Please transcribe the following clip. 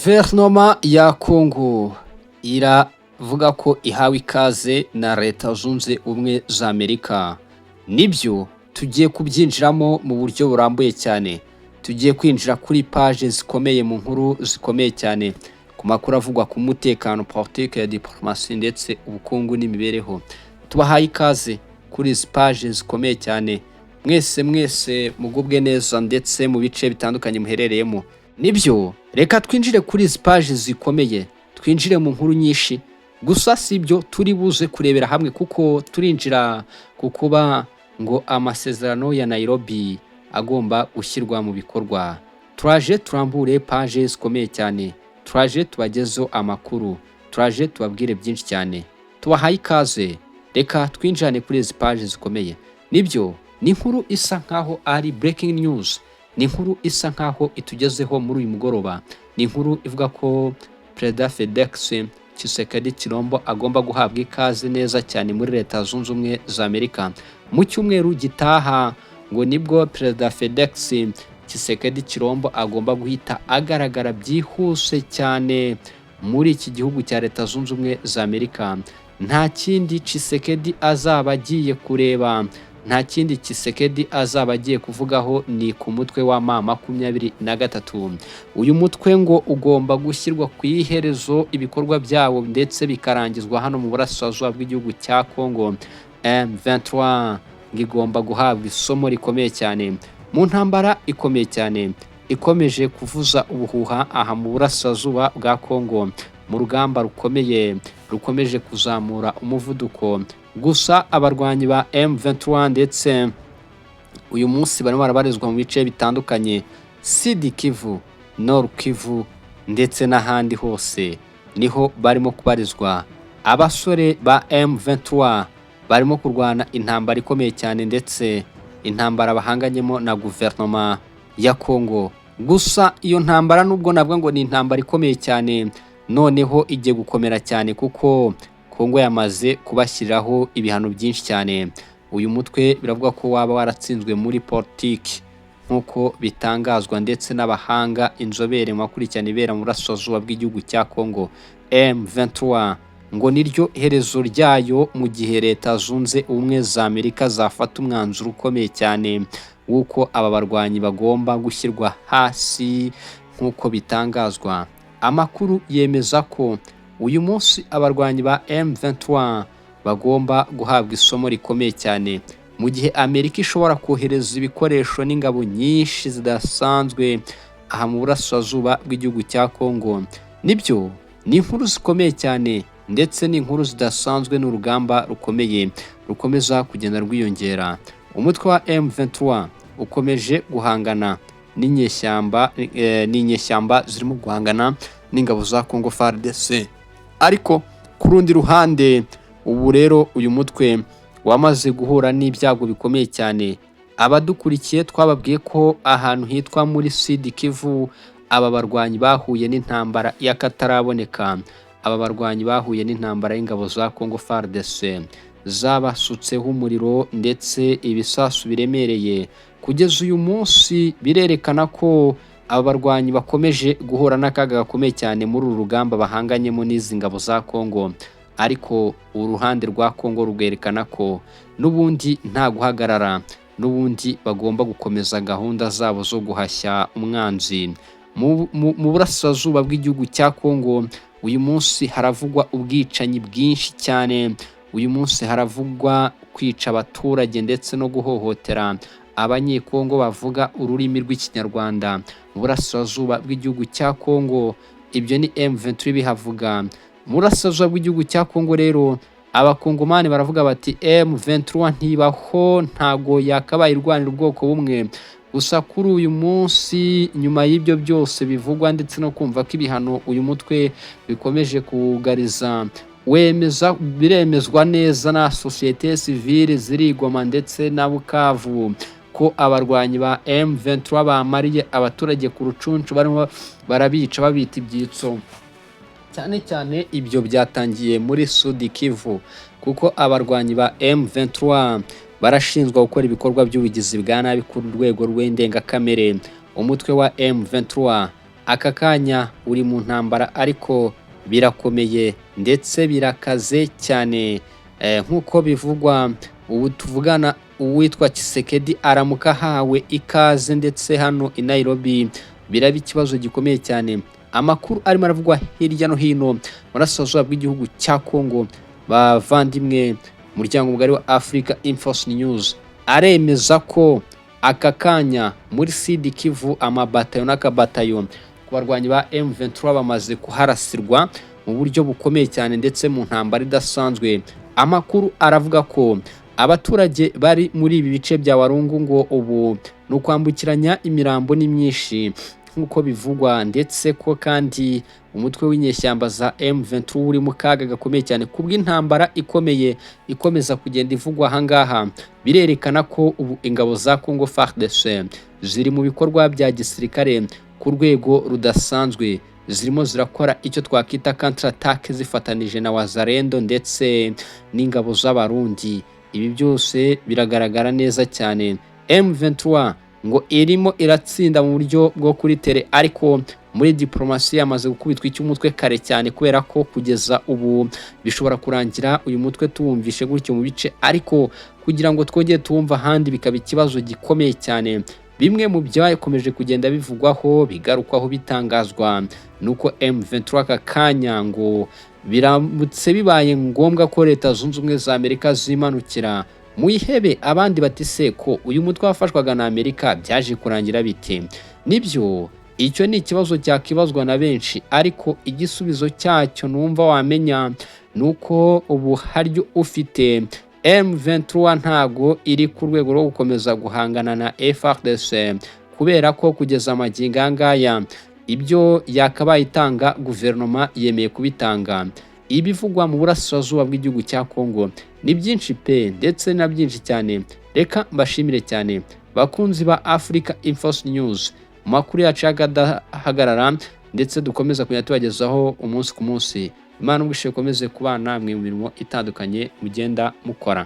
Guverinoma ya Congo iravuga ko ihawe ikaze na Leta Zunze Ubumwe za Amerika. Nibyo tugiye kubyinjiramo mu buryo burambuye cyane. Tugiye kwinjira kuri page zikomeye mu nkuru zikomeye cyane ku makuru avugwa ku mutekano, politike ya diplomasi ndetse ubukungu n'imibereho. Tubahaye ikaze kuri izi page zikomeye cyane. Mwese mugubwe neza ndetse mu bice bitandukanye muherereyemo. Nibyo reka twinjire kuri izi page zikomeye, twinjire mu nkuru nyinshi. Gusa si ibyo turi buze kurebera hamwe kuko turinjira kukuba ngo amasezerano ya Nairobi agomba gushyirwa mu bikorwa. Turaje turambure page zikomeye cyane, turaje tubagezo amakuru, turaje tubabwire byinshi cyane. Tubahaye ikaze, reka twinjirane kuri izi page zikomeye. Nibyo ni inkuru isa nkaho ari breaking news, ni inkuru isa nkaho itugezeho muri uyu mugoroba. Ni inkuru ivuga ko Perezida Felix Tshisekedi Tshilombo agomba guhabwa ikaze neza cyane muri Leta Zunze Ubumwe za Amerika. Mu cyumweru gitaha ngo nibwo Perezida Felix Tshisekedi Tshilombo agomba guhita agaragara byihuse cyane muri iki gihugu cya Leta Zunze Ubumwe za Amerika. Nta kindi Tshisekedi azaba agiye kureba, nta kindi Tshisekedi azaba agiye kuvugaho, ni ku mutwe wa M23. Uyu mutwe ngo ugomba gushyirwa ku iherezo ibikorwa byawo ndetse bikarangizwa hano mu burasirazuba bw'igihugu cya Congo. M23 ngigomba guhabwa isomo rikomeye cyane mu ntambara ikomeye cyane ikomeje kuvuza ubuhuha aha mu burasirazuba bwa Congo, mu rugamba rukomeye rukomeje kuzamura umuvuduko. Gusa abarwanyi ba M23 ndetse uyu munsi barimo barabarizwa mu bice bitandukanye, Sud Kivu, Nord Kivu ndetse n'ahandi hose niho barimo kubarizwa. Abasore ba M23 barimo kurwana intambara ikomeye cyane ndetse intambara bahanganyemo na guverinoma ya Congo. Gusa iyo ntambara nubwo nabwo ngo ni intambara ikomeye cyane, noneho igiye gukomera cyane kuko Congo yamaze kubashyiriraho ibihano byinshi cyane. Uyu mutwe biravuga ko waba waratsinzwe muri politiki nk'uko bitangazwa ndetse n'abahanga, inzobere mu makurikirane ibera mu burasirazuba bw'igihugu cya Congo. M23 ngo niryo herezo ryayo mu gihe Leta Zunze Ubumwe za Amerika zafata umwanzuro ukomeye cyane w'uko aba barwanyi bagomba gushyirwa hasi nk'uko bitangazwa. Amakuru yemeza ko uyu munsi abarwanyi ba M23 bagomba guhabwa isomo rikomeye cyane, mu gihe Amerika ishobora kohereza ibikoresho n'ingabo nyinshi zidasanzwe aha mu burasirazuba bw'igihugu cya Congo. Nibyo ni inkuru zikomeye cyane ndetse n'inkuru zidasanzwe, n'urugamba rukomeye rukomeza kugenda rwiyongera. Umutwe wa M23 ukomeje guhangana n'inyeshyamba zirimo guhangana n'ingabo za Congo FARDC. Ariko ku rundi ruhande ubu rero uyu mutwe wamaze guhura n'ibyago bikomeye cyane. Abadukurikiye twababwiye ko ahantu hitwa muri Sud Kivu aba barwanyi bahuye n'intambara y'akataraboneka. Aba barwanyi bahuye n'intambara y'ingabo za Congo FARDC, zabasutseho umuriro ndetse ibisasu biremereye. Kugeza uyu munsi birerekana ko aba barwanyi bakomeje guhura n'akaga gakomeye cyane muri uru rugamba bahanganyemo n'izi ngabo za Congo. Ariko uruhande rwa Congo rwerekana ko n'ubundi nta guhagarara, n'ubundi bagomba gukomeza gahunda zabo zo guhashya umwanzi. Mu burasirazuba bw'igihugu cya Congo uyu munsi haravugwa ubwicanyi bwinshi cyane. Uyu munsi haravugwa kwica abaturage ndetse no guhohotera abanyekongo bavuga ururimi rw'Ikinyarwanda mu burasirazuba bw'igihugu cya Congo. Ibyo ni M23 bihavuga. Mu burasirazuba bw'igihugu cya Congo rero abakongomani baravuga bati M23 ntibaho, ntago yakabaye irwanira ubwoko bumwe. Gusa kuri uyu munsi nyuma y'ibyo byose bivugwa ndetse no kumva ko ibihano uyu mutwe bikomeje kugariza, biremezwa neza na societe civile zirigoma ndetse na Bukavu ko abarwanyi ba M23 bamariye abaturage ku rucuncu, barimo barabica babita ibyitso. Cyane cyane ibyo byatangiye muri Sud Kivu kuko abarwanyi ba M23 barashinzwa gukora ibikorwa by'ubugizi bwa nabi ku rwego rw'indengakamere. Umutwe wa M23 aka kanya uri mu ntambara ariko birakomeye ndetse birakaze cyane. Nk'uko bivugwa ubu tuvugana uwitwa Tshisekedi aramuka ahawe ikaze ndetse hano i Nairobi biraba ikibazo gikomeye cyane. Amakuru arimo aravugwa hirya no hino mu burasirazuba bw'igihugu cya Congo, bavandimwe umuryango mugari wa Africa Infos News aremeza ko aka kanya muri Sud Kivu amabatayo n'akabatayo ku barwanyi ba M23 bamaze kuharasirwa mu buryo bukomeye cyane ndetse mu ntambara idasanzwe. Amakuru aravuga ko abaturage bari muri ibi bice bya Warungu ngo ubu ni ukwambukiranya imirambo ni myinshi nk'uko bivugwa, ndetse ko kandi umutwe w'inyeshyamba za M23 uri mu kaga gakomeye cyane kubw'intambara ikomeye ikomeza kugenda ivugwa ahangaha. Birerekana ko ubu ingabo za Congo FARDC ziri mu bikorwa bya gisirikare ku rwego rudasanzwe, zirimo zirakora icyo twakita counter attack zifatanije na Wazalendo ndetse n'ingabo z'abarundi. Ibi byose biragaragara neza cyane. M23 ngo irimo iratsinda mu buryo bwo kuri tere, ariko muri diplomasi yamaze gukubitwa icy'umutwe kare cyane, kubera ko kugeza ubu bishobora kurangira uyu mutwe tuwumvishe gutyo mu bice, ariko kugira ngo twongere tuwumva ahandi bikaba ikibazo gikomeye cyane. Bimwe mu byakomeje kugenda bivugwaho bigarukwaho bitangazwa nuko M23 aka kanya ngo biramutse bibaye ngombwa ko Leta Zunze Ubumwe za Amerika zimanukira mu ihebe, abandi bati se ko uyu mutwe wafashwaga na Amerika byaje kurangira bite? Nibyo, icyo ni ikibazo cyakibazwa na benshi, ariko igisubizo cyacyo numva wamenya nuko ubu haryo ufite M23 ntago iri ku rwego rwo gukomeza guhangana na FARDC, kubera ko kugeza amagingo angaya ibyo yakabaye itanga guverinoma yemeye kubitanga. Ibivugwa mu burasirazuba bw'igihugu cya Congo ni byinshi pe, ndetse na byinshi cyane. Reka mbashimire cyane bakunzi ba Africa Infos News, makuru yacu y'agadahagarara ndetse dukomeza kujya tubagezaho umunsi ku munsi. Imana ubwishe ikomeze kubana namwe mu mirimo itandukanye mugenda mukora.